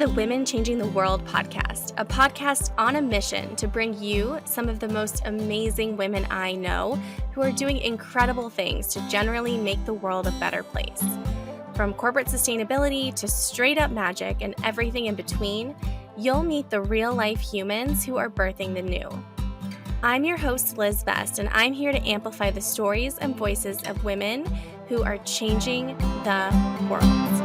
the Women Changing the World podcast, a podcast on a mission to bring you some of the most amazing women I know who are doing incredible things to generally make the world a better place. From corporate sustainability to straight up magic and everything in between, you'll meet the real life humans who are birthing the new. I'm your host, Liz Best, and I'm here to amplify the stories and voices of women who are changing the world.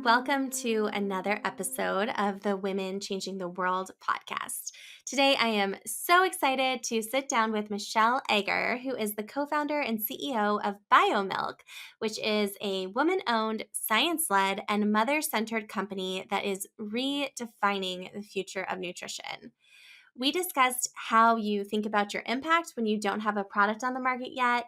Welcome to another episode of the Women Changing the World podcast. Today, I am so excited to sit down with Michelle Egger, who is the co-founder and CEO of BIOMILQ, which is a woman-owned, science-led, and mother-centered company that is redefining the future of nutrition. We discussed how you think about your impact when you don't have a product on the market yet,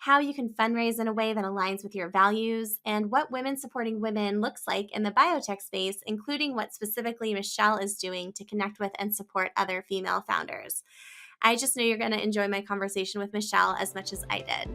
how you can fundraise in a way that aligns with your values, and what women supporting women looks like in the biotech space, including what specifically Michelle is doing to connect with and support other female founders. I just know you're going to enjoy my conversation with Michelle as much as I did.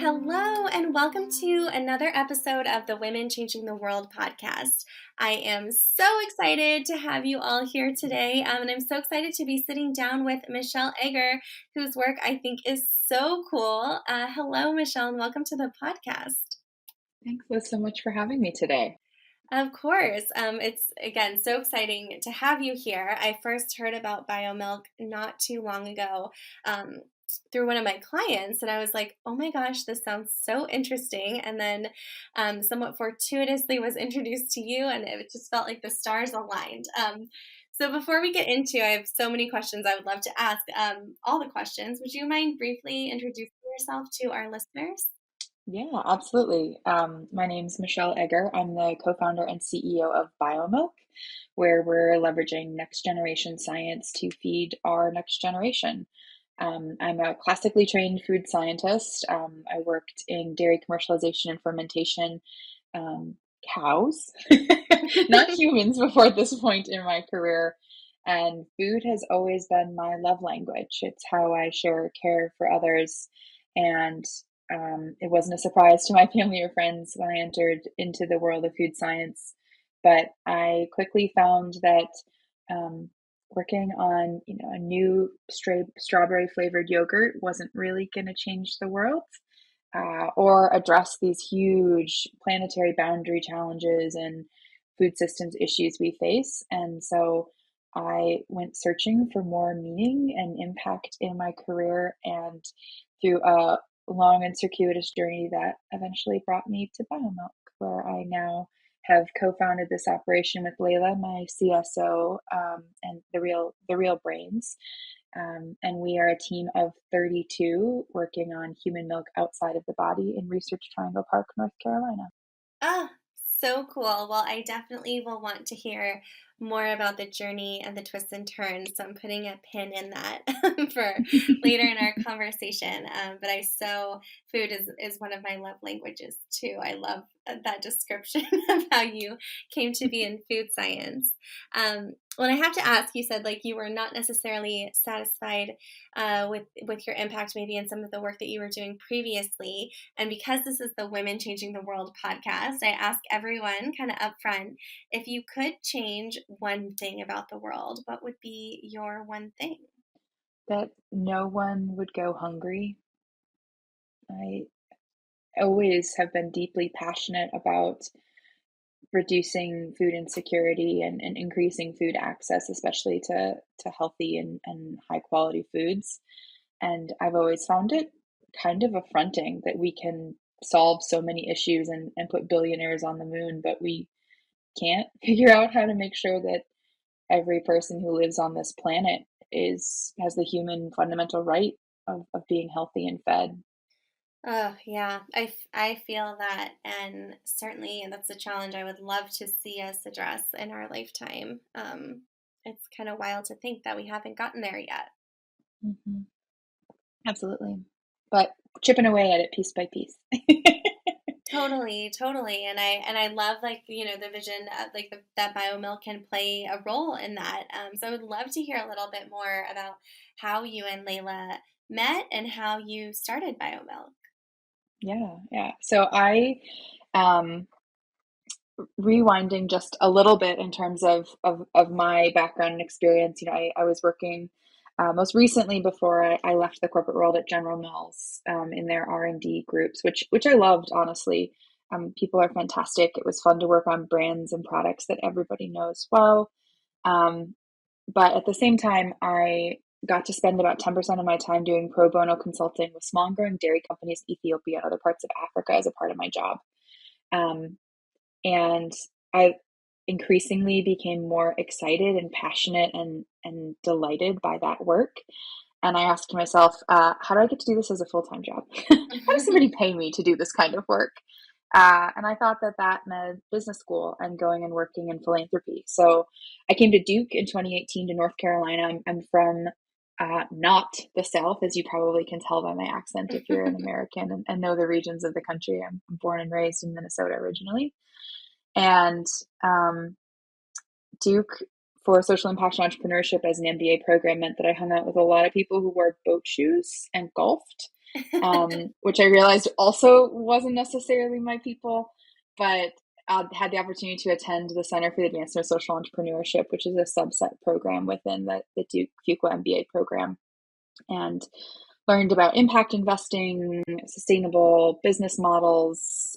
Hello, and welcome to another episode of the Women Changing the World podcast. I am so excited to have you all here today, and I'm so excited to be sitting down with Michelle Egger, whose work I think is so cool. Hello, Michelle, and welcome to the podcast. Thanks, Liz, so much for having me today. Of course. It's, again, so exciting to have you here. I first heard about BIOMILQ not too long ago through one of my clients, and I was like, oh my gosh, this sounds so interesting. And then somewhat fortuitously was introduced to you, and it just felt like the stars aligned. So before we get into, I have so many questions I would love to ask, all the questions. Would you mind briefly introducing yourself to our listeners? Yeah, absolutely. My name's Michelle Egger. I'm the co-founder and CEO of BIOMILQ, where we're leveraging next generation science to feed our next generation. I'm a classically trained food scientist. I worked in dairy commercialization and fermentation, cows, not humans before this point in my career. And food has always been my love language. It's how I share care for others. And it wasn't a surprise to my family or friends when I entered into the world of food science. But I quickly found that working on a new strawberry flavored yogurt wasn't really going to change the world or address these huge planetary boundary challenges and food systems issues we face. And so I went searching for more meaning and impact in my career, and through a long and circuitous journey that eventually brought me to BIOMILQ, where I now have co-founded this operation with Layla, my CSO, and the real brains. And we are a team of 32 working on human milk outside of the body in Research Triangle Park, North Carolina. Ah, so cool. Well, I definitely will want to hear more about the journey and the twists and turns. So I'm putting a pin in that for later in our conversation. But food is one of my love languages too. I love that description of how you came to be in food science. Well, I have to ask, you said like you were not necessarily satisfied with your impact maybe in some of the work that you were doing previously. And because this is the Women Changing the World podcast, I ask everyone kind of upfront, if you could change one thing about the world, what would be your one thing? That no one would go hungry. I always have been deeply passionate about reducing food insecurity and increasing food access, especially to healthy and high quality foods. And I've always found it kind of affronting that we can solve so many issues and put billionaires on the moon, but we can't figure out how to make sure that every person who lives on this planet has the human fundamental right of being healthy and fed. Oh, yeah. I feel that. And certainly that's a challenge I would love to see us address in our lifetime. It's kind of wild to think that we haven't gotten there yet. Hmm. Absolutely. But chipping away at it piece by piece. Totally, totally. And I love like, the vision like that BioMilk can play a role in that. So I would love to hear a little bit more about how you and Layla met and how you started BioMilk. Yeah, yeah. So um, rewinding just a little bit in terms of my background and experience, I was working most recently before I left the corporate world at General Mills in their R&D groups, which I loved, honestly. People are fantastic. It was fun to work on brands and products that everybody knows well. Um, but at the same time, I got to spend about 10% of my time doing pro bono consulting with small and growing dairy companies in Ethiopia and other parts of Africa as a part of my job. Um, and I increasingly became more excited and passionate and delighted by that work. And I asked myself, how do I get to do this as a full time job? How does somebody pay me to do this kind of work? And I thought that that meant business school and going and working in philanthropy. So I came to Duke in 2018 to North Carolina. I'm from not the South, as you probably can tell by my accent if you're an American and know the regions of the country. I'm born and raised in Minnesota originally. And Duke for social impact and entrepreneurship as an MBA program meant that I hung out with a lot of people who wore boat shoes and golfed, which I realized also wasn't necessarily my people, but I had the opportunity to attend the Center for the Advancement of Social Entrepreneurship, which is a subset program within the Duke Fuqua MBA program, and learned about impact investing, sustainable business models,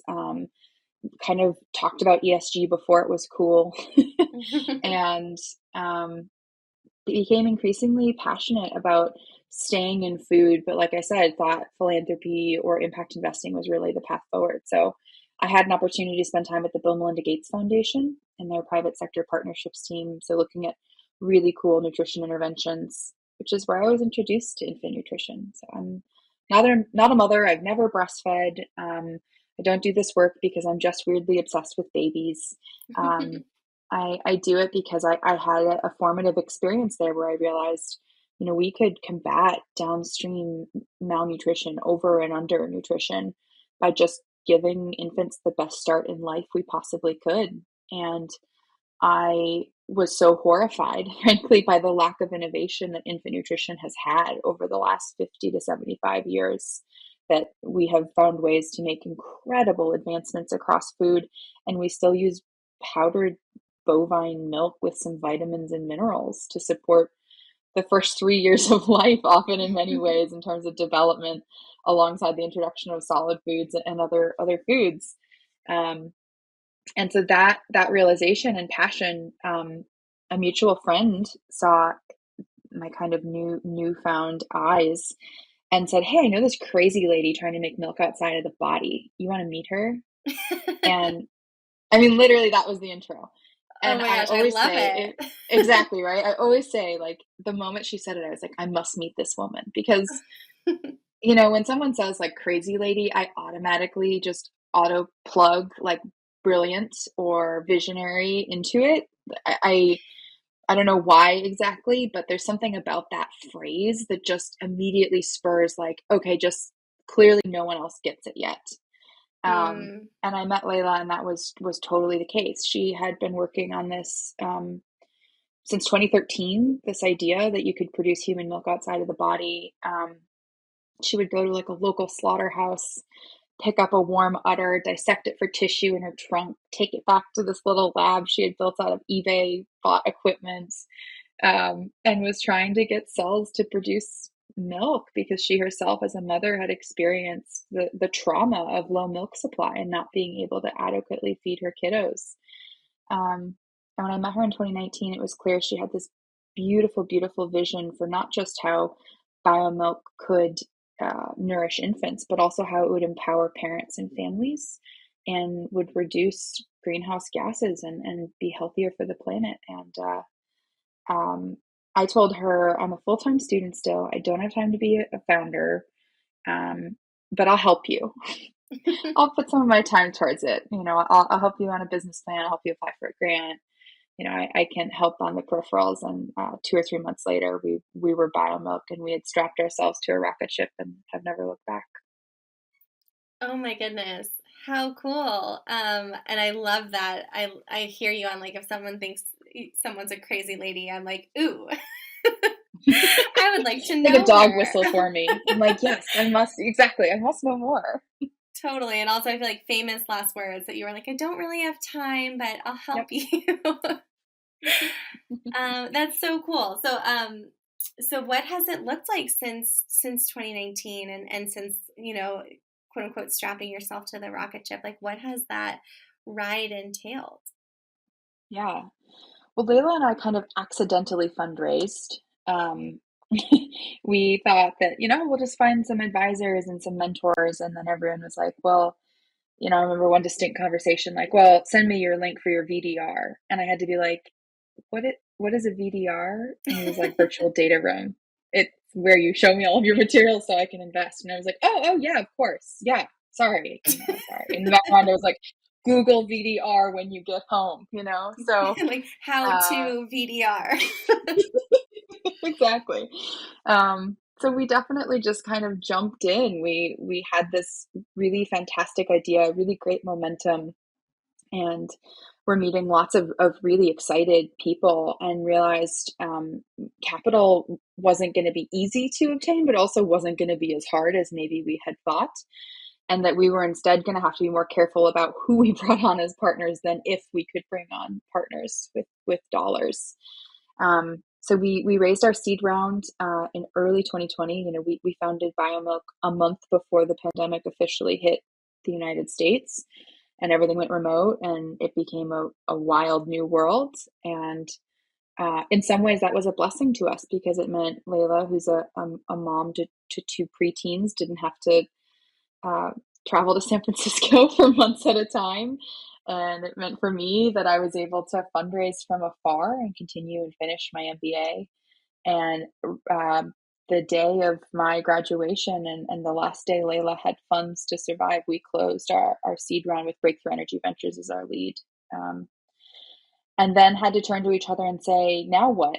kind of talked about ESG before it was cool, and became increasingly passionate about staying in food. But like I said, thought philanthropy or impact investing was really the path forward. So I had an opportunity to spend time at the Bill Melinda Gates Foundation and their private sector partnerships team. So looking at really cool nutrition interventions, which is where I was introduced to infant nutrition. So I'm not a mother. I've never breastfed. I don't do this work because I'm just weirdly obsessed with babies. Um, I do it because I had a formative experience there where I realized, we could combat downstream malnutrition, over and under nutrition, by just giving infants the best start in life we possibly could. And I was so horrified, frankly, by the lack of innovation that infant nutrition has had over the last 50 to 75 years, that we have found ways to make incredible advancements across food, and we still use powdered bovine milk with some vitamins and minerals to support the first 3 years of life, often in many ways, in terms of development, alongside the introduction of solid foods and other foods. Um, and so that realization and passion, a mutual friend saw my kind of newfound eyes and said, "Hey, I know this crazy lady trying to make milk outside of the body. You want to meet her?" And I mean, literally, that was the intro. Oh And my I gosh, I always love say it. it exactly, right? I always say, like, the moment she said it, I was like, I must meet this woman because, when someone says like crazy lady, I automatically just auto plug like brilliant or visionary into it. I, I I don't know why exactly, but there's something about that phrase that just immediately spurs like, okay, just clearly no one else gets it yet. Mm, And I met Layla, and that was totally the case. She had been working on this since 2013. This idea that you could produce human milk outside of the body. She would go to like a local slaughterhouse, pick up a warm udder, dissect it for tissue in her trunk, take it back to this little lab she had built out of eBay bought equipment, and was trying to get cells to produce milk because she herself, as a mother, had experienced the trauma of low milk supply and not being able to adequately feed her kiddos. And when I met her in 2019, it was clear she had this beautiful, beautiful vision for not just how biomilk could nourish infants, but also how it would empower parents and families and would reduce greenhouse gases and be healthier for the planet. And um, I told her I'm a full time student still. I don't have time to be a founder. but I'll help you. I'll put some of my time towards it. I'll help you on a business plan. I'll help you apply for a grant. I can help on the peripherals. And 2 or 3 months later, we were BioMilq, and we had strapped ourselves to a rocket ship and have never looked back. Oh my goodness. How cool. And I love that. I hear you on like if someone thinks someone's a crazy lady, I'm like, ooh. I would like to Like a know dog her. whistle for me. I'm like, yes, exactly. I must know more. Totally. And also I feel like famous last words that you were like, I don't really have time, but I'll help Yep. you. That's so cool. So what has it looked like since 2019 and since, quote unquote strapping yourself to the rocket ship? Like what has that ride entailed? Yeah. Well, Layla and I kind of accidentally fundraised. Um, we thought that, we'll just find some advisors and some mentors. And then everyone was like, well, I remember one distinct conversation like, well, send me your link for your VDR. And I had to be like, what is a VDR? And he was like, virtual data room. It's where you show me all of your materials so I can invest. And I was like, oh yeah, of course. Yeah. Sorry. Sorry. In the background, I was like, Google VDR when you get home, So, Like how uh, to VDR. exactly. So we definitely just kind of jumped in. We had this really fantastic idea, really great momentum, and we're meeting lots of really excited people, and realized capital wasn't going to be easy to obtain, but also wasn't going to be as hard as maybe we had thought, and that we were instead going to have to be more careful about who we brought on as partners than if we could bring on partners with dollars. So we raised our seed round in early 2020. We founded BioMilq a month before the pandemic officially hit the United States, and everything went remote, and it became a wild new world. And in some ways, that was a blessing to us because it meant Layla, who's a mom to two preteens, didn't have to uh, travel to San Francisco for months at a time. And it meant for me that I was able to fundraise from afar and continue and finish my MBA. And the day of my graduation and the last day Layla had funds to survive, we closed our seed round with Breakthrough Energy Ventures as our lead. Um, and then had to turn to each other and say, now what?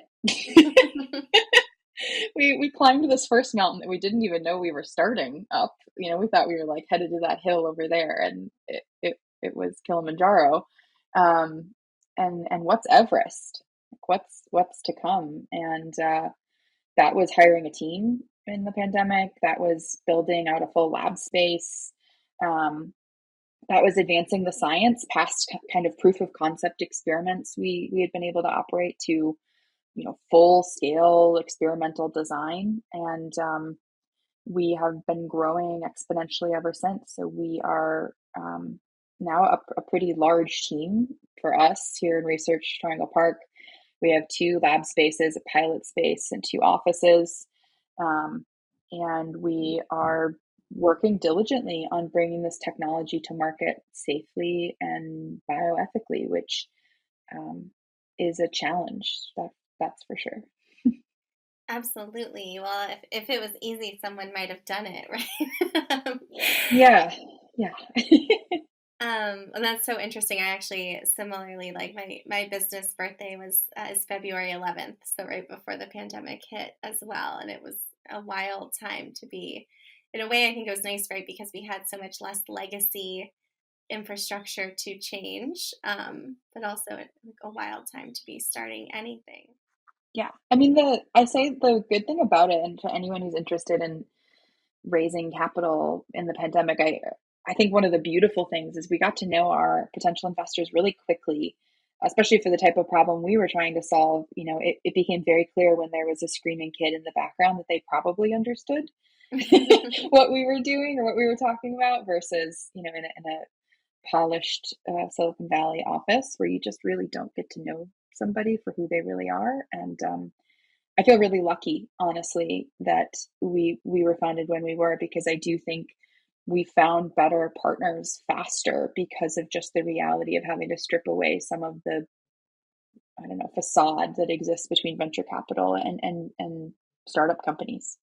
We climbed this first mountain that we didn't even know we were starting up. We thought we were like headed to that hill over there, and it was Kilimanjaro. And what's Everest? Like, what's to come? And that was hiring a team in the pandemic. That was building out a full lab space. Um, that was advancing the science past kind of proof of concept experiments we had been able to operate to full scale experimental design. And we have been growing exponentially ever since. So we are now a pretty large team for us here in Research Triangle Park. We have 2 lab spaces, a pilot space, and 2 offices. Um, and we are working diligently on bringing this technology to market safely and bioethically, which um, is a challenge. That's for sure. Absolutely. Well, if it was easy, someone might have done it, right? Yeah, yeah. And that's so interesting. I actually similarly like my business birthday was is February 11th, so right before the pandemic hit as well, and it was a wild time to be. In a way, I think it was nice, right, because we had so much less legacy infrastructure to change, but also a wild time to be starting anything. Yeah. I mean, I say the good thing about it, and to anyone who's interested in raising capital in the pandemic, I think one of the beautiful things is we got to know our potential investors really quickly, especially for the type of problem we were trying to solve. It became very clear when there was a screaming kid in the background that they probably understood what we were doing or what we were talking about versus, in a polished Silicon Valley office where you just really don't get to know somebody for who they really are. And I feel really lucky, honestly, that we were founded when we were, because I do think we found better partners faster because of just the reality of having to strip away some of the, I don't know, facade that exists between venture capital and startup companies.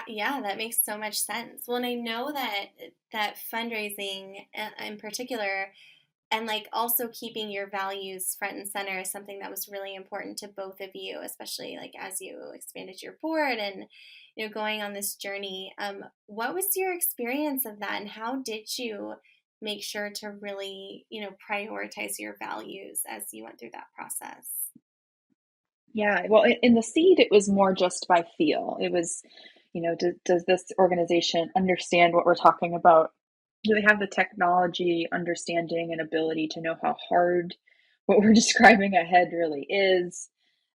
Yeah, that makes so much sense. Well, and I know that fundraising in particular, and like also keeping your values front and center is something that was really important to both of you, especially like as you expanded your board and going on this journey. What was your experience of that, and how did you make sure to really prioritize your values as you went through that process? Yeah, well, in the seed, it was more just by feel. It was, does this organization understand what we're talking about? Do they have the technology, understanding, and ability to know how hard what we're describing ahead really is?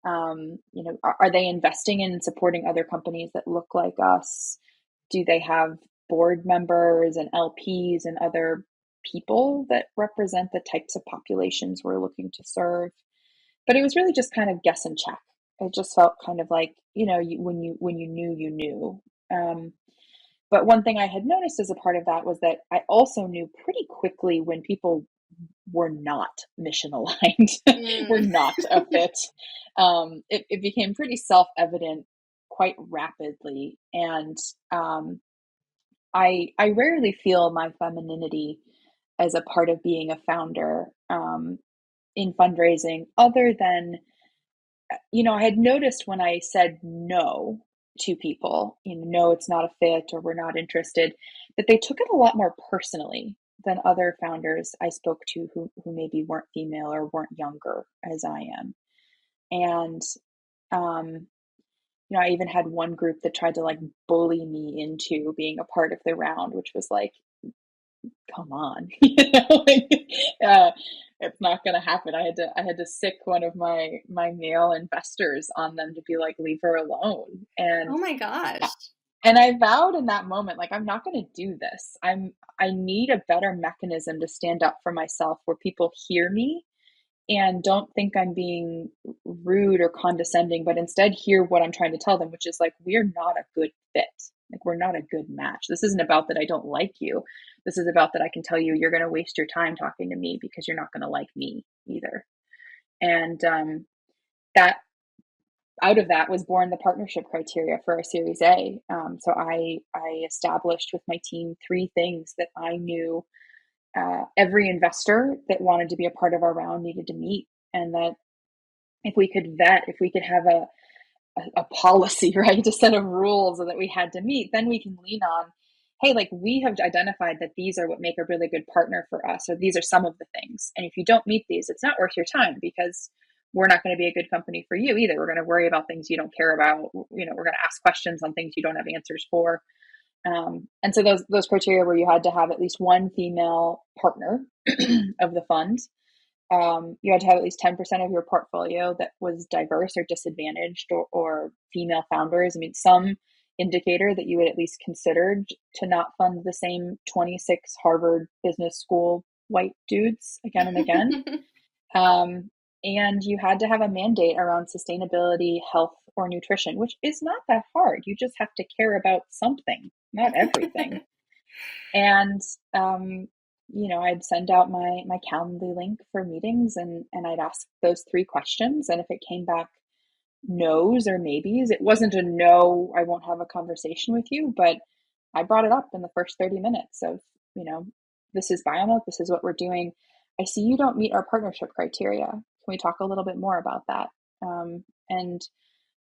Are they investing in and supporting other companies that look like us? Do they have board members and LPs and other people that represent the types of populations we're looking to serve? But it was really just kind of guess and check. It just felt kind of like, when you knew, you knew. But one thing I had noticed as a part of that was that I also knew pretty quickly when people were not mission aligned, were Mm. not a fit. It became pretty self evident quite rapidly. And I rarely feel my femininity as a part of being a founder in fundraising, other than I had noticed when I said no to people, no, it's not a fit or we're not interested, that they took it a lot more personally than other founders I spoke to who maybe weren't female or weren't younger as I am. And, um, I even had one group that tried to like bully me into being a part of the round, which was like, come on, like, uh, it's not going to happen. I had to sick one of my male investors on them to be like, leave her alone. Oh my gosh. And I vowed in that moment, like, I'm not going to do this. I need a better mechanism to stand up for myself where people hear me and don't think I'm being rude or condescending, but instead hear what I'm trying to tell them, which is like, we're not a good fit. Like, we're not a good match. This isn't about that I don't like you. This is about that I can tell you you're going to waste your time talking to me because you're not going to like me either. And that out of that was born the partnership criteria for our Series A. So I established with my team three things that I knew every investor that wanted to be a part of our round needed to meet, and that if we could vet, if we could have a policy, right, a set of rules that we had to meet, then we can lean on, hey, like, we have identified that these are what make a really good partner for us, or these are some of the things. And if you don't meet these, it's not worth your time, because we're not going to be a good company for you either. We're going to worry about things you don't care about. We're going to ask questions on things you don't have answers for. And so those criteria where you had to have at least one female partner of the fund. You had to have at least 10% of your portfolio that was diverse or disadvantaged, or female founders. I mean, some indicator that you would at least considered to not fund the same 26 Harvard Business School white dudes again and again. Um, and you had to have a mandate around sustainability, health, or nutrition, which is not that hard. You just have to care about something, not everything. And I'd send out my Calendly link for meetings, and I'd ask those three questions. And if it came back no's or maybes, it wasn't a no, I won't have a conversation with you, but I brought it up in the first 30 minutes of, you know, this is BioMilq, this is what we're doing. I see you don't meet our partnership criteria. Can we talk a little bit more about that? And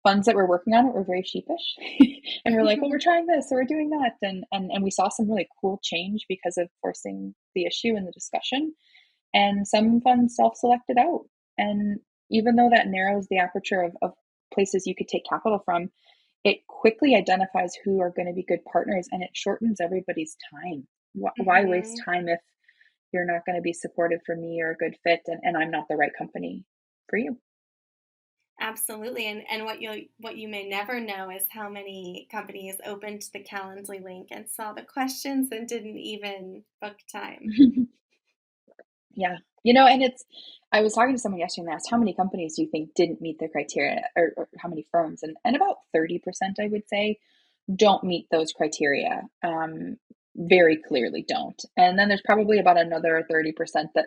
funds that were working on it were very sheepish and we're like, well, we're trying this, so we're doing that. And we saw some really cool change because of forcing the issue in the discussion. And some funds self-selected out. And even though that narrows the aperture of places you could take capital from, it quickly identifies who are going to be good partners, and it shortens everybody's time. Why waste Hmm. time if you're not going to be supportive for me or a good fit, and I'm not the right company for you? Absolutely. And what you may never know is how many companies opened the Calendly link and saw the questions and didn't even book time. Yeah. And I was talking to someone yesterday and asked, how many companies do you think didn't meet the criteria, or how many firms? And about 30%, I would say, don't meet those criteria. Very clearly don't. And then there's probably about another 30% that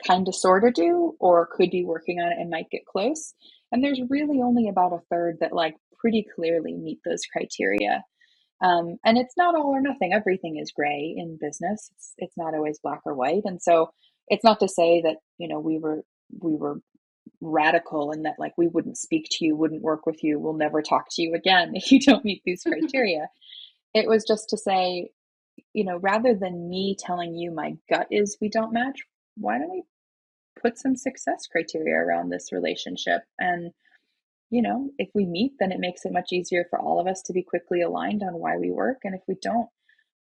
kind of sort of do, or could be working on it and might get close. And there's really only about a third that like pretty clearly meet those criteria. And it's not all or nothing. Everything is gray in business. It's not always black or white. And so it's not to say that, we were radical and that like we wouldn't speak to you, wouldn't work with you, we'll never talk to you again if you don't meet these criteria. It was just to say, rather than me telling you my gut is we don't match, why don't we put some success criteria around this relationship? And, if we meet, then it makes it much easier for all of us to be quickly aligned on why we work. And if we don't,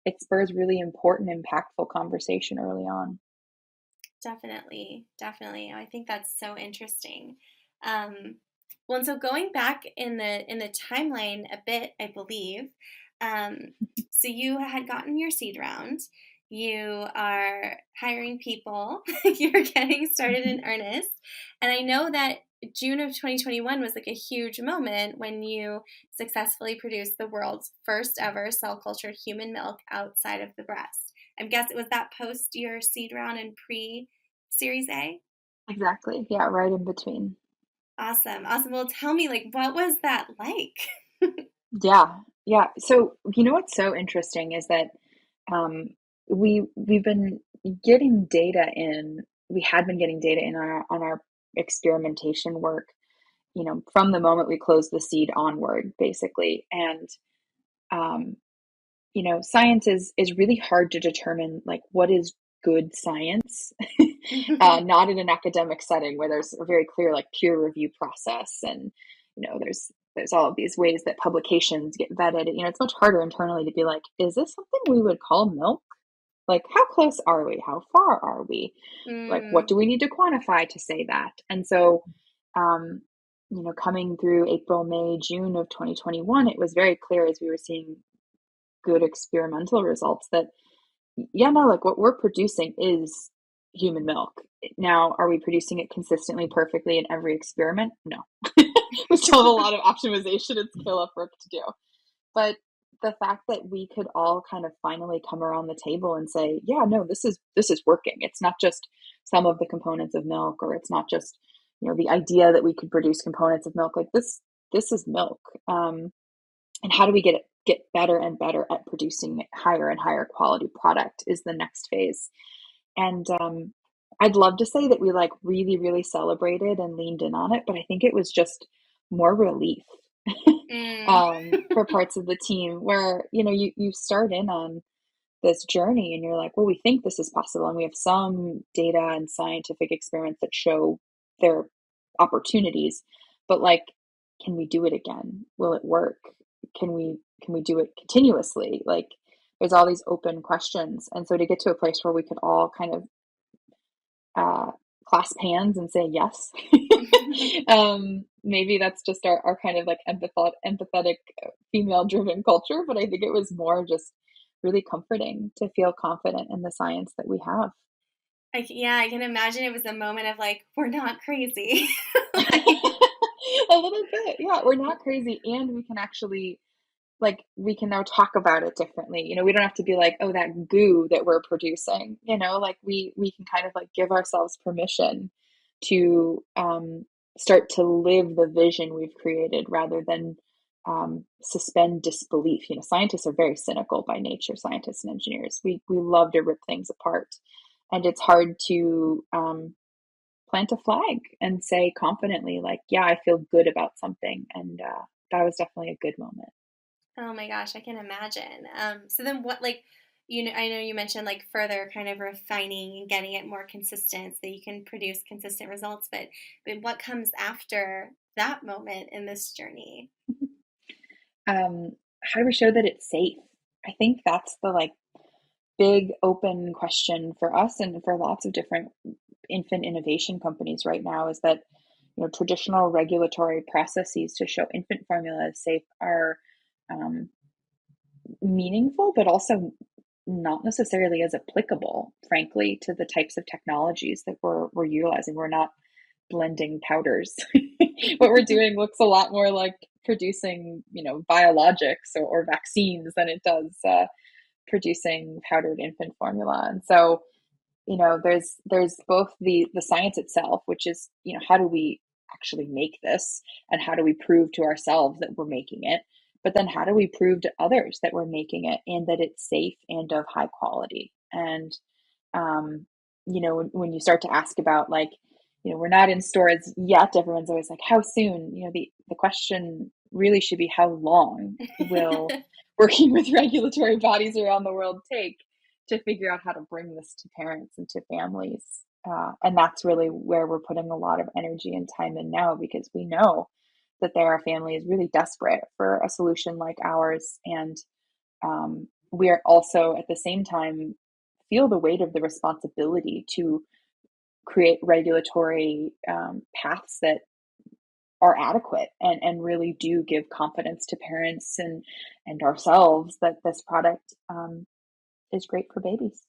it spurs really important, impactful conversation early on. Definitely, definitely. I think that's so interesting. Um, well, and so going back in the timeline a bit, I believe. Um, so you had gotten your seed round. You are hiring people. You're getting started in earnest, and I know that June of 2021 was like a huge moment when you successfully produced the world's first ever cell cultured human milk outside of the breast. I guess it was that post your seed round and pre Series A? Exactly. Yeah, right in between. Awesome. Awesome. Well, tell me, like, what was that like? Yeah, yeah. So what's so interesting is that um, we've been getting data in. We had been getting data in on our experimentation work, from the moment we closed the seed onward, basically. And um, science is really hard to determine like what is good science, not in an academic setting where there's a very clear like peer review process, and there's all of these ways that publications get vetted. It's much harder internally to be like, is this something we would call milk? Like, how close are we? How far are we? Like, what Mm, do we need to quantify to say that? And so, um, coming through April, May, June of 2021, it was very clear as we were seeing good experimental results that, yeah, no, like what we're producing is human milk. Now, are we producing it consistently, perfectly in every experiment? No. We still have a lot of optimization and scale up work to do. But the fact that we could all kind of finally come around the table and say, yeah, no, this is working. It's not just some of the components of milk, or it's not just, the idea that we could produce components of milk. Like this is milk. And how do we get better and better at producing higher and higher quality product is the next phase. And I'd love to say that we like really, really celebrated and leaned in on it, but I think it was just more relief mm. for parts of the team where, you start in on this journey and you're like, well, we think this is possible. And we have some data and scientific experiments that show their opportunities, but like, can we do it again? Will it work? Can we do it continuously? Like, there's all these open questions. And so to get to a place where we could all kind of uh, clasp hands and say yes. Maybe that's just our kind of like empathetic female driven culture, but I think it was more just really comforting to feel confident in the science that we have. Yeah, I can imagine it was a moment of like, we're not crazy. Like, A little bit, yeah. We're not crazy, and we can actually like we can now talk about it differently. We don't have to be like, oh, that goo that we're producing. Like we can kind of like give ourselves permission to start to live the vision we've created rather than suspend disbelief. Scientists are very cynical by nature. Scientists and engineers, we love to rip things apart, and it's hard to plant a flag and say confidently, like, yeah, I feel good about something, and that was definitely a good moment. oh my gosh, I can imagine. So then what, like, I know you mentioned like further kind of refining and getting it more consistent so that you can produce consistent results, but what comes after that moment in this journey? How do we show that it's safe? I think that's the like big open question for us and for lots of different infant innovation companies right now, is that traditional regulatory processes to show infant formula is safe are um, meaningful, but also not necessarily as applicable, frankly, to the types of technologies that we're utilizing. We're not blending powders. What we're doing looks a lot more like producing, biologics or vaccines than it does producing powdered infant formula. And so, there's both the science itself, which is, how do we actually make this, and how do we prove to ourselves that we're making it? But then how do we prove to others that we're making it and that it's safe and of high quality? And, um, when you start to ask about like, we're not in stores yet, everyone's always like, how soon? The question really should be how long will working with regulatory bodies around the world take to figure out how to bring this to parents and to families. And that's really where we're putting a lot of energy and time in now, because we know that there are families really desperate for a solution like ours. And we are also at the same time feel the weight of the responsibility to create regulatory paths that are adequate and really do give confidence to parents and ourselves that this product is great for babies.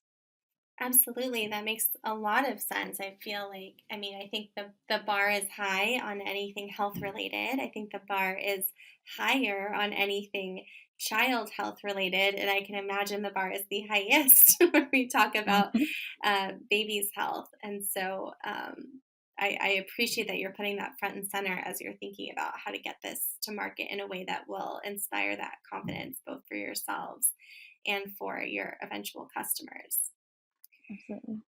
Absolutely. That makes a lot of sense. I feel like, I mean, I think the bar is high on anything health related. I think the bar is higher on anything child health related. And I can imagine the bar is the highest when we talk about Mhm. babies' health. And so I appreciate that you're putting that front and center as you're thinking about how to get this to market in a way that will inspire that confidence both for yourselves and for your eventual customers. Absolutely.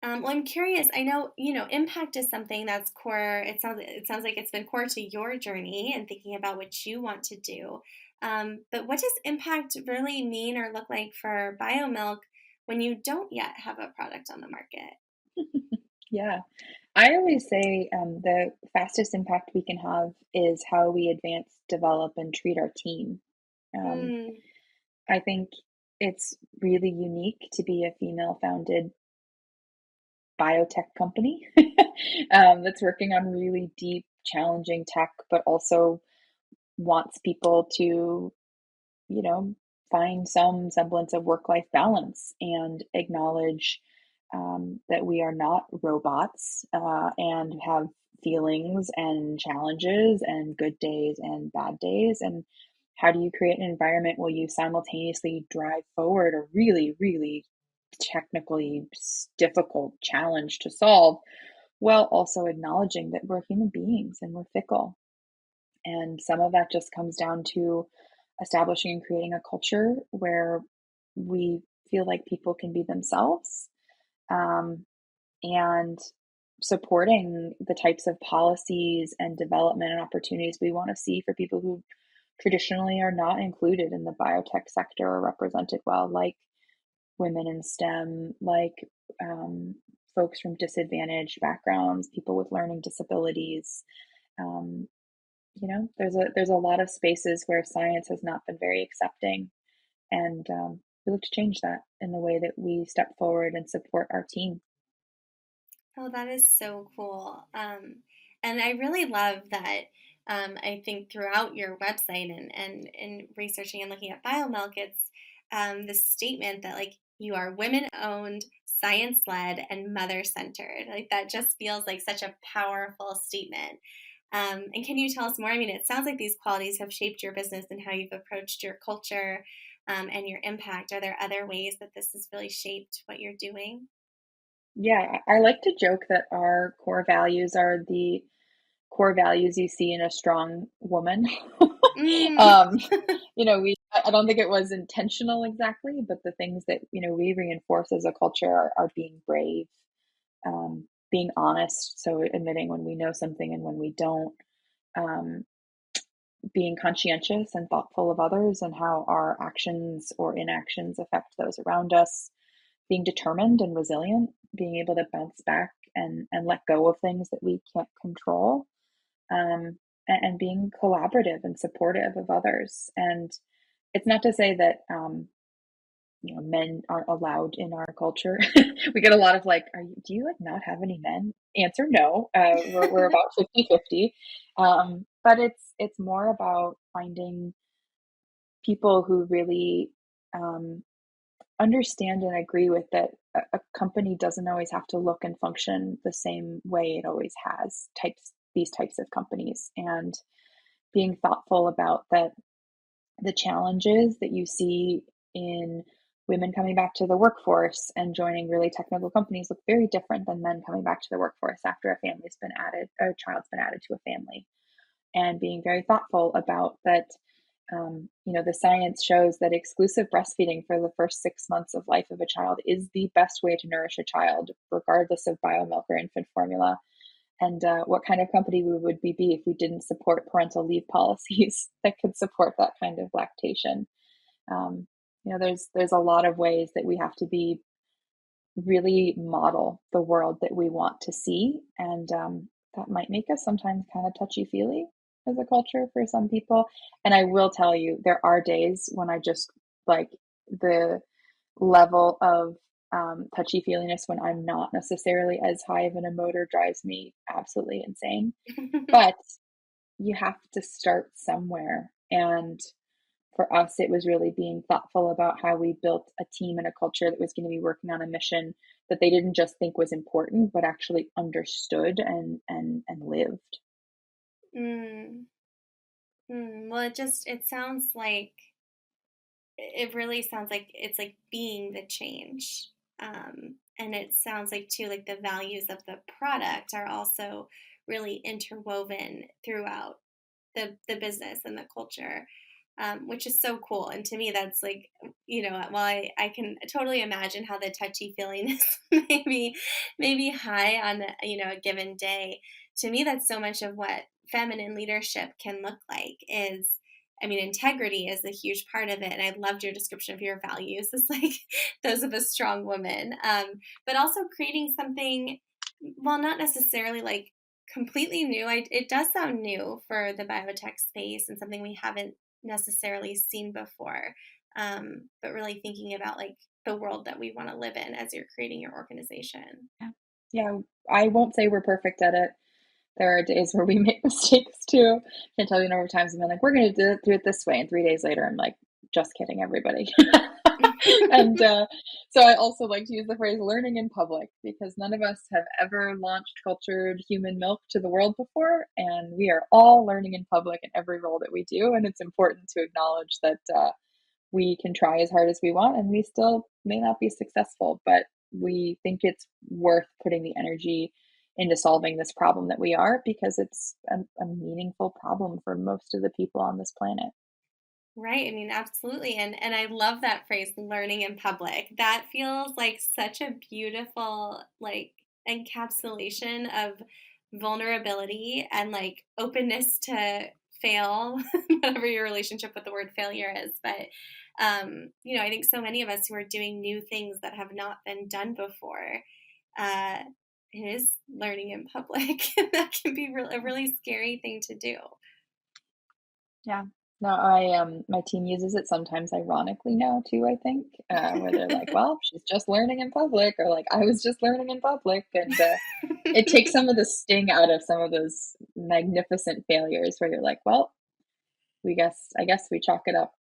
Well, I'm curious. I know, impact is something that's core. It sounds like it's been core to your journey and thinking about what you want to do. But what does impact really mean or look like for BioMilk when you don't yet have a product on the market? Yeah. I always say the fastest impact we can have is how we advance, develop, and treat our team. Um, Mm, I think it's really unique to be a female founded biotech company that's working on really deep, challenging tech, but also wants people to, you know, find some semblance of work life balance and acknowledge that we are not robots and have feelings and challenges and good days and bad days. And how do you create an environment where you simultaneously drive forward a really, really technically difficult challenge to solve while also acknowledging that we're human beings and we're fickle? And some of that just comes down to establishing and creating a culture where we feel like people can be themselves, um, and supporting the types of policies and development and opportunities we want to see for people who traditionally are not included in the biotech sector or represented well, like women in STEM, like um, folks from disadvantaged backgrounds, people with learning disabilities. Um, there's a lot of spaces where science has not been very accepting, and we look to change that in the way that we step forward and support our team. oh, that is so cool. And I really love that. I think throughout your website and in researching and looking at BioMilk, it's this statement that like you are women owned, science led, and mother centered. Like that just feels like such a powerful statement. And can you tell us more? I mean, it sounds like these qualities have shaped your business and how you've approached your culture and your impact. Are there other ways that this has really shaped what you're doing? Yeah, I like to joke that our core values are the core values you see in a strong woman. Mm. um, I don't think it was intentional exactly, but the things that we reinforce as a culture are being brave, being honest, so admitting when we know something and when we don't, um, being conscientious and thoughtful of others and how our actions or inactions affect those around us, being determined and resilient, being able to bounce back and let go of things that we can't control, and being collaborative and supportive of others. And it's not to say that men aren't allowed in our culture. We get a lot of like, do you like not have any men? Answer no. We're about 50-50. But it's more about finding people who really understand and agree with that a company doesn't always have to look and function the same way it always has, these types of companies, and being thoughtful about that the challenges that you see in women coming back to the workforce and joining really technical companies look very different than men coming back to the workforce after a child's been added to a family, and being very thoughtful about that. The science shows that exclusive breastfeeding for the first 6 months of life of a child is the best way to nourish a child, regardless of BioMilq or infant formula. And what kind of company would we be if we didn't support parental leave policies that could support that kind of lactation? Um, there's a lot of ways that we have to be really model the world that we want to see, and that might make us sometimes kind of touchy feely as a culture for some people. And I will tell you, there are days when I just like the level of touchy feeliness when I'm not necessarily as high of an emoter drives me absolutely insane. But you have to start somewhere. And for us, it was really being thoughtful about how we built a team and a culture that was going to be working on a mission that they didn't just think was important, but actually understood and lived. Mm, well, it sounds like it really sounds like it's like being the change. And it sounds like too, like the values of the product are also really interwoven throughout the business and the culture, which is so cool. And to me, that's like, while I can totally imagine how the touchy feeliness maybe high on a given day. To me, that's so much of what feminine leadership can look like. Is I mean, integrity is a huge part of it, and I loved your description of your values. It's like those of a strong woman, but also creating something, well, not necessarily like completely new. It does sound new for the biotech space and something we haven't necessarily seen before. But really thinking about like the world that we want to live in as you're creating your organization. Yeah. Yeah. I won't say we're perfect at it. There are days where we make mistakes too. Can't tell you the number of times I've been like, we're going to do it this way. And 3 days later, I'm like, just kidding, everybody. And so I also like to use the phrase learning in public because none of us have ever launched cultured human milk to the world before. And we are all learning in public in every role that we do. And it's important to acknowledge that we can try as hard as we want and we still may not be successful, but we think it's worth putting the energy into solving this problem that we are because it's a meaningful problem for most of the people on this planet. Right. I mean, absolutely. And I love that phrase, learning in public. That feels like such a beautiful like encapsulation of vulnerability and like openness to fail, whatever your relationship with the word failure is. But I think so many of us who are doing new things that have not been done before, uh, it is learning in public. That can be a really scary thing to do. Yeah. No, I my team uses it sometimes ironically now too, I think, where they're like, "Well, she's just learning in public," or like, "I was just learning in public," and it takes some of the sting out of some of those magnificent failures where you're like, "Well, I guess we chalk it up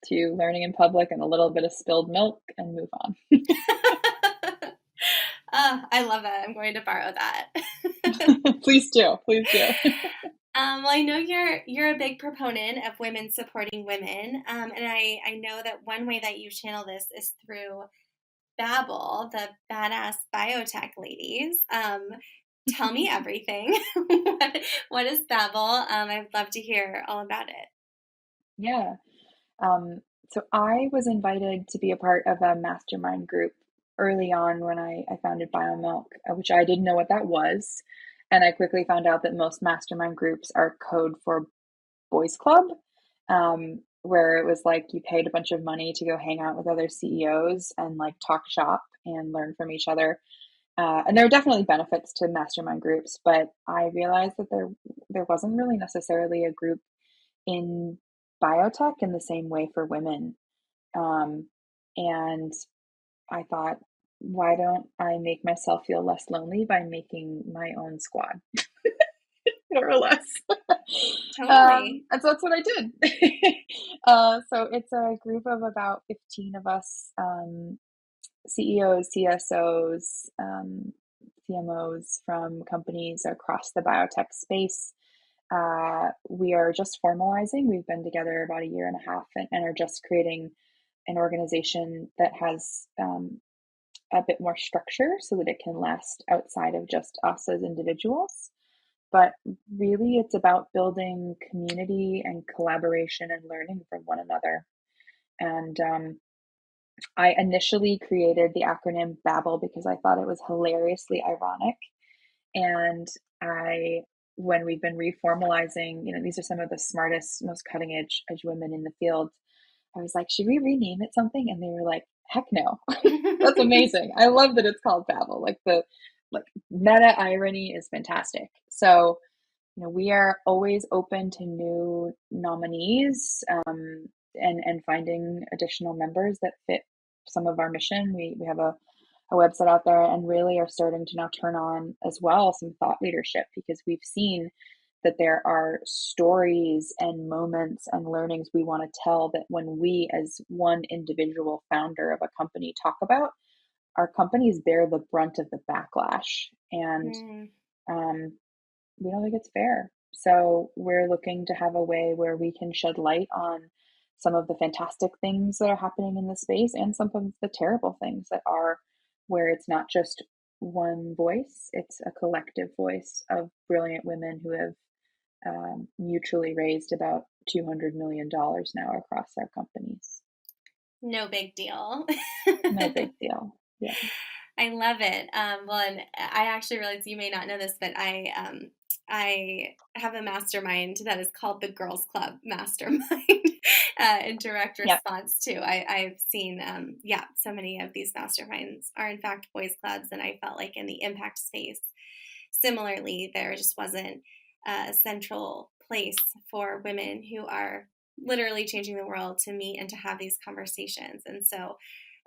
to learning in public and a little bit of spilled milk and move on." I love it. I'm going to borrow that. Please do, please do. Well, I know you're a big proponent of women supporting women, and I know that one way that you channel this is through Babel, the badass biotech ladies. Tell me everything. What is Babel? I'd love to hear all about it. Yeah. So I was invited to be a part of a mastermind group early on when I founded BioMilq, which I didn't know what that was. And I quickly found out that most mastermind groups are code for boys club, where it was like you paid a bunch of money to go hang out with other CEOs and like talk shop and learn from each other. And there are definitely benefits to mastermind groups, but I realized that there wasn't really necessarily a group in biotech in the same way for women. Um, and I thought, why don't I make myself feel less lonely by making my own squad, more or less? Totally. And so that's what I did. So it's a group of about 15 of us, CEOs, CSOs, CMOs from companies across the biotech space. We are just formalizing. We've been together about a year and a half and are just creating an organization that has a bit more structure so that it can last outside of just us as individuals. But really, it's about building community and collaboration and learning from one another. And I initially created the acronym BABBLE because I thought it was hilariously ironic. And I, when we've been reformalizing, these are some of the smartest, most cutting edge women in the field. I was like, should we rename it something? And they were like, heck no. That's amazing. I love that it's called Babel. Like the meta irony is fantastic. So, we are always open to new nominees, and finding additional members that fit some of our mission. We have a website out there and really are starting to now turn on as well some thought leadership, because we've seen that there are stories and moments and learnings we want to tell that when we as one individual founder of a company talk about, our companies bear the brunt of the backlash. And Mm. um, we don't think it's fair. So we're looking to have a way where we can shed light on some of the fantastic things that are happening in the space and some of the terrible things that are, where it's not just one voice, it's a collective voice of brilliant women who have mutually raised about $200 million now across our companies. No big deal. No big deal. Yeah. I love it. Well, and I actually realized you may not know this, but I have a mastermind that is called the Girls Club Mastermind, in direct Yep. response to I've seen yeah, so many of these masterminds are in fact boys clubs, and I felt like in the impact space, similarly, there just wasn't a central place for women who are literally changing the world to meet and to have these conversations. And so,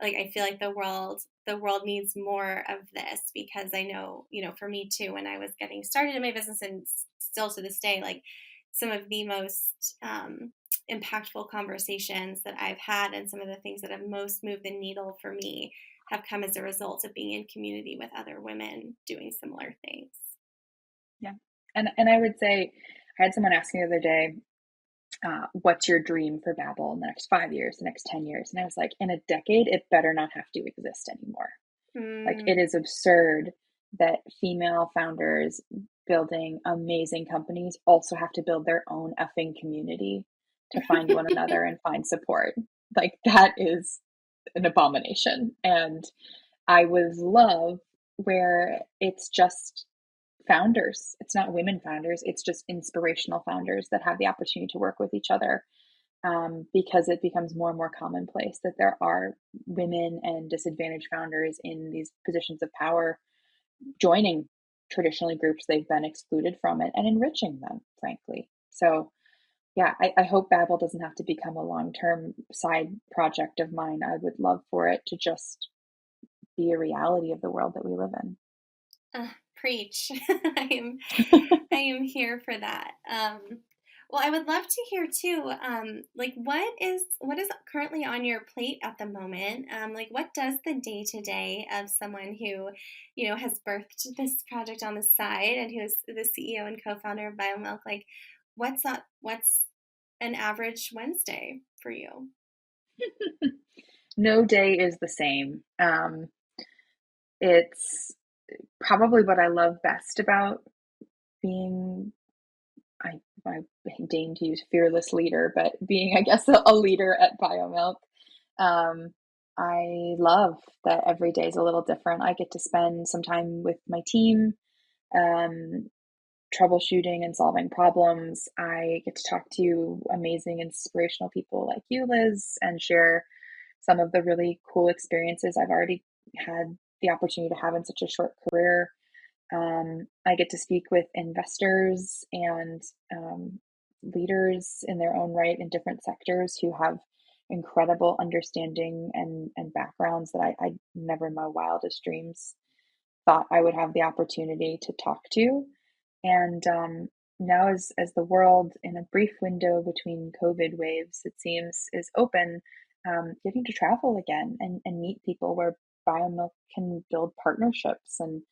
like, I feel like the world needs more of this, because I know, for me too, when I was getting started in my business, and still to this day, like, some of the most impactful conversations that I've had, and some of the things that have most moved the needle for me, have come as a result of being in community with other women doing similar things. Yeah. And I would say, I had someone ask me the other day, what's your dream for Babbel in the next 5 years, the next 10 years? And I was like, in a decade, it better not have to exist anymore. Like, it Mm. is absurd that female founders building amazing companies also have to build their own effing community to find one another and find support. Like, that is an abomination. And I would love where it's just founders. It's not women founders, it's just inspirational founders that have the opportunity to work with each other, because it becomes more and more commonplace that there are women and disadvantaged founders in these positions of power joining traditionally groups they've been excluded from it and enriching them, frankly. So, yeah, I hope Babel doesn't have to become a long term side project of mine. I would love for it to just be a reality of the world that we live in. Preach. I am here for that. Well, I would love to hear too. Like, what is currently on your plate at the moment? Like, what does the day to day of someone who, has birthed this project on the side, and who is the CEO and co-founder of BioMilq? Like, what's an average Wednesday for you? No day is the same. It's probably what I love best about being, I deign to use fearless leader, but being, I guess, a leader at BioMilq. Um, I love that every day is a little different. I get to spend some time with my team, um, troubleshooting and solving problems. I get to talk to amazing, inspirational people like you, Liz, and share some of the really cool experiences I've already had the opportunity to have in such a short career. I get to speak with investors and leaders in their own right in different sectors who have incredible understanding and backgrounds that I never in my wildest dreams thought I would have the opportunity to talk to. And now, as the world, in a brief window between COVID waves, it seems, is open, getting to travel again and meet people where BioMilq can build partnerships. And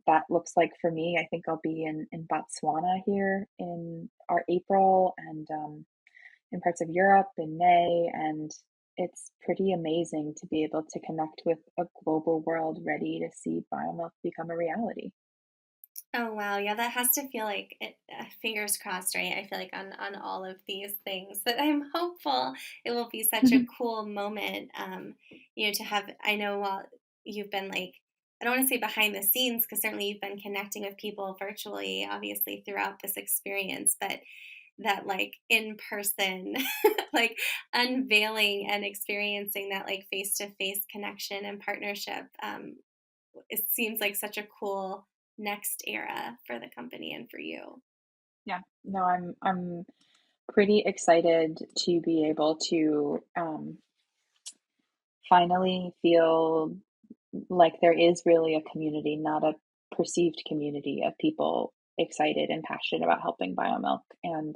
that looks like, for me, I think I'll be in Botswana here in our April, and in parts of Europe in May. And it's pretty amazing to be able to connect with a global world ready to see BioMilq become a reality. Oh wow, yeah, that has to feel like it, fingers crossed, right? I feel like on all of these things, but I'm hopeful it will be such a cool moment. To have. I know while you've been like, I don't want to say behind the scenes because certainly you've been connecting with people virtually, obviously throughout this experience, but that like in person, like unveiling and experiencing that like face to face connection and partnership. It seems like such a cool next era for the company and for you. Yeah, no, I'm pretty excited to be able to finally feel like there is really a community, not a perceived community of people excited and passionate about helping biomilk. And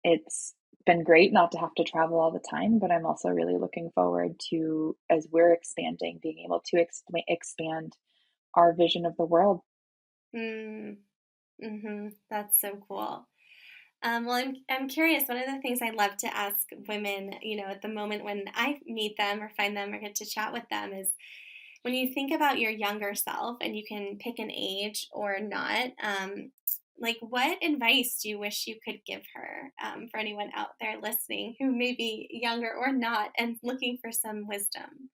it's been great not to have to travel all the time, but I'm also really looking forward to, as we're expanding, being able to expand our vision of the world. Mm, that's so cool. Well, I'm curious. One of the things I love to ask women, at the moment when I meet them or find them or get to chat with them, is when you think about your younger self and you can pick an age or not. Like, what advice do you wish you could give her, for anyone out there listening who may be younger or not and looking for some wisdom?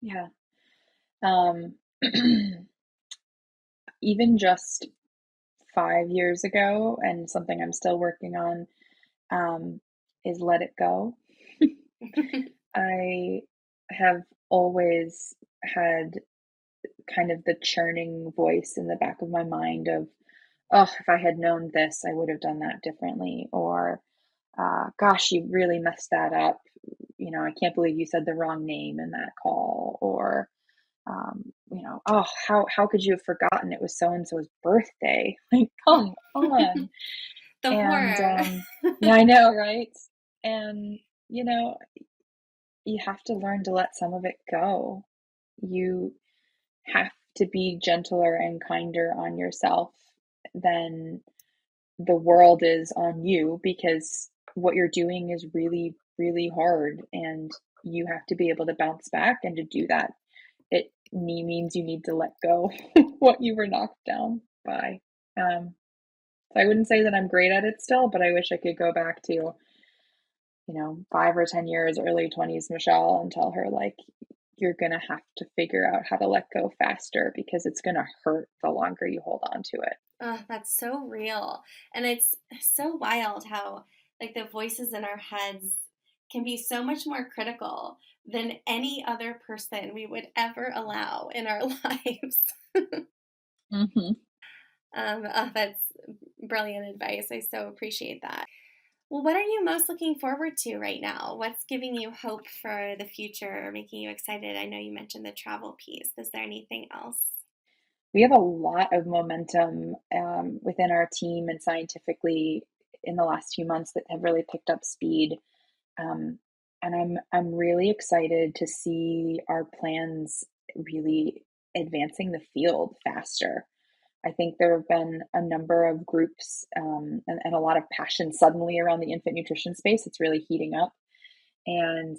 Yeah. Um, even just 5 years ago, and something I'm still working on, um, is let it go. I have always had kind of the churning voice in the back of my mind of, oh, if I had known this, I would have done that differently. Or, gosh, you really messed that up. I can't believe you said the wrong name in that call. Or, oh, how could you have forgotten it was so and so's birthday? Like, come on. The And horror. yeah, I know, right? And, you know, you have to learn to let some of it go. You have to be gentler and kinder on yourself than the world is on you, because what you're doing is really, really hard, and you have to be able to bounce back. And to do that, it means you need to let go what you were knocked down by. So I wouldn't say that I'm great at it still, but I wish I could go back to, 5 or 10 years, early 20s Michelle, and tell her, like, you're going to have to figure out how to let go faster because it's going to hurt the longer you hold on to it. Oh, that's so real. And it's so wild how, like, the voices in our heads can be so much more critical than any other person we would ever allow in our lives. Hmm. That's brilliant advice. I so appreciate that. Well, what are you most looking forward to right now? What's giving you hope for the future or making you excited? I know you mentioned the travel piece. Is there anything else? We have a lot of momentum within our team and scientifically in the last few months that have really picked up speed. Um, and I'm really excited to see our plans really advancing the field faster. I think there have been a number of groups, and a lot of passion suddenly around the infant nutrition space. It's really heating up. And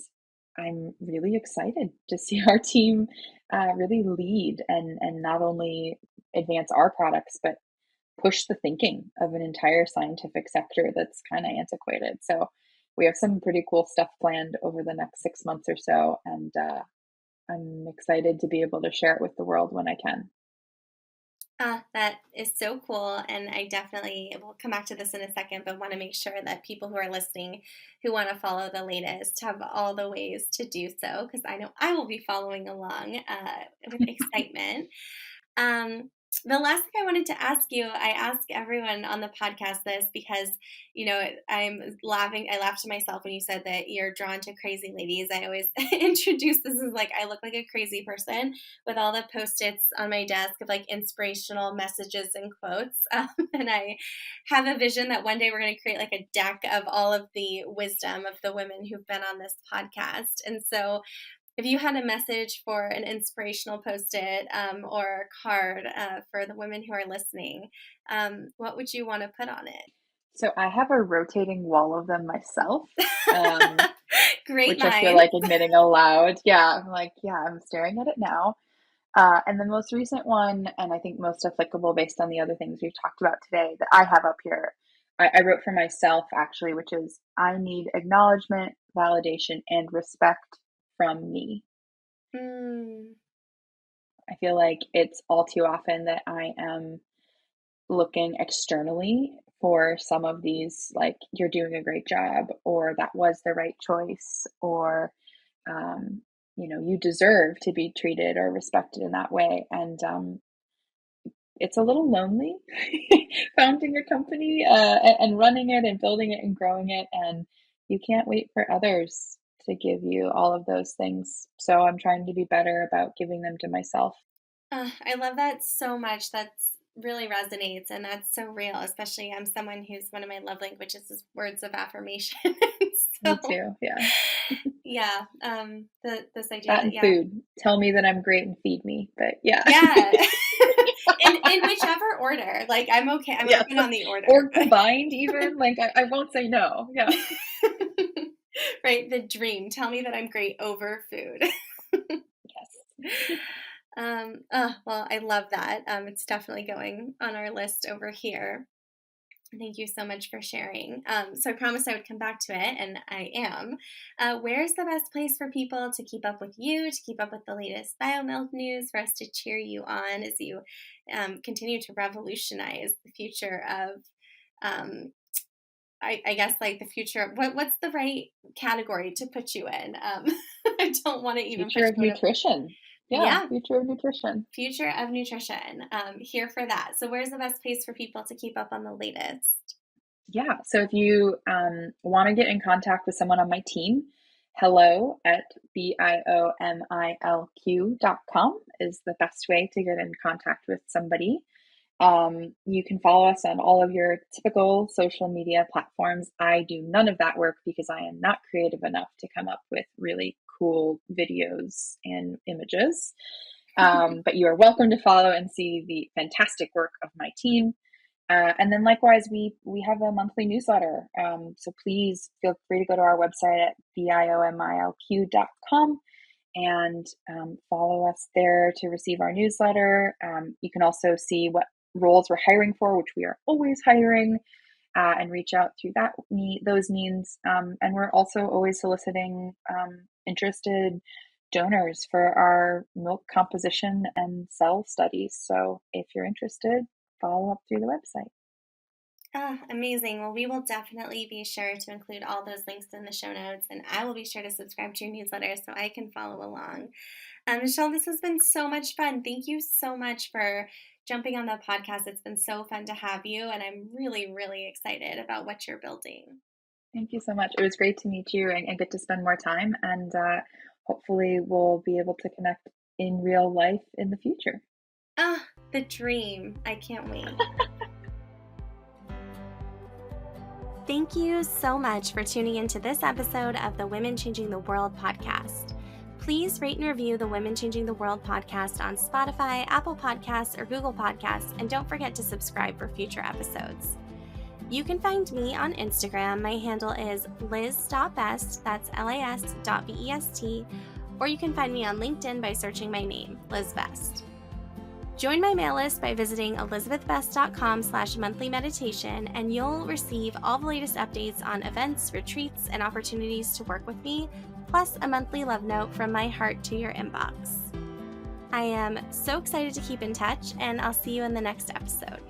I'm really excited to see our team really lead and not only advance our products, but push the thinking of an entire scientific sector that's kind of antiquated. So we have some pretty cool stuff planned over the next 6 months or so. And I'm excited to be able to share it with the world when I can. That is so cool. And I definitely will come back to this in a second, but want to make sure that people who are listening who want to follow the latest have all the ways to do so because I know I will be following along with excitement. Um, the last thing I wanted to ask you, I ask everyone on the podcast this because, I'm laughing. I laughed to myself when you said that you're drawn to crazy ladies. I always introduce this as like, I look like a crazy person with all the post-its on my desk of like inspirational messages and quotes. And I have a vision that one day we're going to create like a deck of all of the wisdom of the women who've been on this podcast. And so if you had a message for an inspirational post-it or card for the women who are listening, what would you want to put on So I have a rotating wall of them myself, um, it? Great which I feel minds. like admitting aloud. Yeah, I'm like, yeah, I'm staring at it now. And the most recent one, and I think most applicable based on the other things we've talked about today that I have up here, I wrote for myself actually, which is I need acknowledgement, validation, and respect from me. Mm. I feel like it's all too often that I am looking externally for some of these, like, you're doing a great job, or that was the right choice, or, um, you deserve to be treated or respected in that way. And it's a little lonely founding a company and running it and building it and growing it. And you can't wait for others to give you all of those things. So I'm trying to be better about giving them to myself. I love that so much. That's really resonates, and that's so real. Especially, I'm someone who's one of my love languages is words of affirmation. Me So, too. Yeah. yeah, this idea That that and food. Tell me that I'm great and feed me. But yeah. yeah, in whichever order. Like I'm okay. I'm Yes. open on the order. Or combined even. Like I won't say no. Yeah. Right, the dream. Tell me that I'm great over food. Yes. Well, I love that. It's definitely going on our list over here. Thank you so much for sharing. So I promised I would come back to it, and I am. Where's the best place for people to keep up with you, to keep up with the latest BioMilq news, for us to cheer you on as you continue to revolutionize the future of, I guess, like the future of what's the right category to put you in? I don't want to even put Future of you in a, nutrition. Yeah, yeah, future of nutrition. future of nutrition. Here for that. So, where's the best place for people to keep up on the latest? Yeah. So if you want to get in contact with someone on my team, hello at biomilq.com is the best way to get in contact with somebody. You can follow us on all of your typical social media platforms. I do none of that work because I am not creative enough to come up with really cool videos and images. But you are welcome to follow and see the fantastic work of my team. And then likewise, we have a monthly newsletter. So please feel free to go to our website at biomilq.com and follow us there to receive our newsletter. You can also see what roles we're hiring for, which we are always hiring, and reach out through those means. And we're also always soliciting interested donors for our milk composition and cell studies. So if you're interested, follow up through the website. Amazing. Well, we will definitely be sure to include all those links in the show notes, and I will be sure to subscribe to your newsletter so I can follow along. Michelle, this has been so much fun. Thank you so much for jumping on the podcast. It's been so fun to have you, and I'm really, really excited about what you're building. Thank you so much. It was great to meet you and get to spend more time. And hopefully, we'll be able to connect in real life in the future. The dream. I can't wait. Thank you so much for tuning into this episode of the Women Changing the World podcast. Please rate and review the Women Changing the World podcast on Spotify, Apple Podcasts, or Google Podcasts, and don't forget to subscribe for future episodes. You can find me on Instagram. My handle is liz.best, that's lis.best, or you can find me on LinkedIn by searching my name, Liz Best. Join my mail list by visiting elizabethbest.com/monthly meditation, and you'll receive all the latest updates on events, retreats, and opportunities to work with me, plus a monthly love note from my heart to your inbox. I am so excited to keep in touch, and I'll see you in the next episode.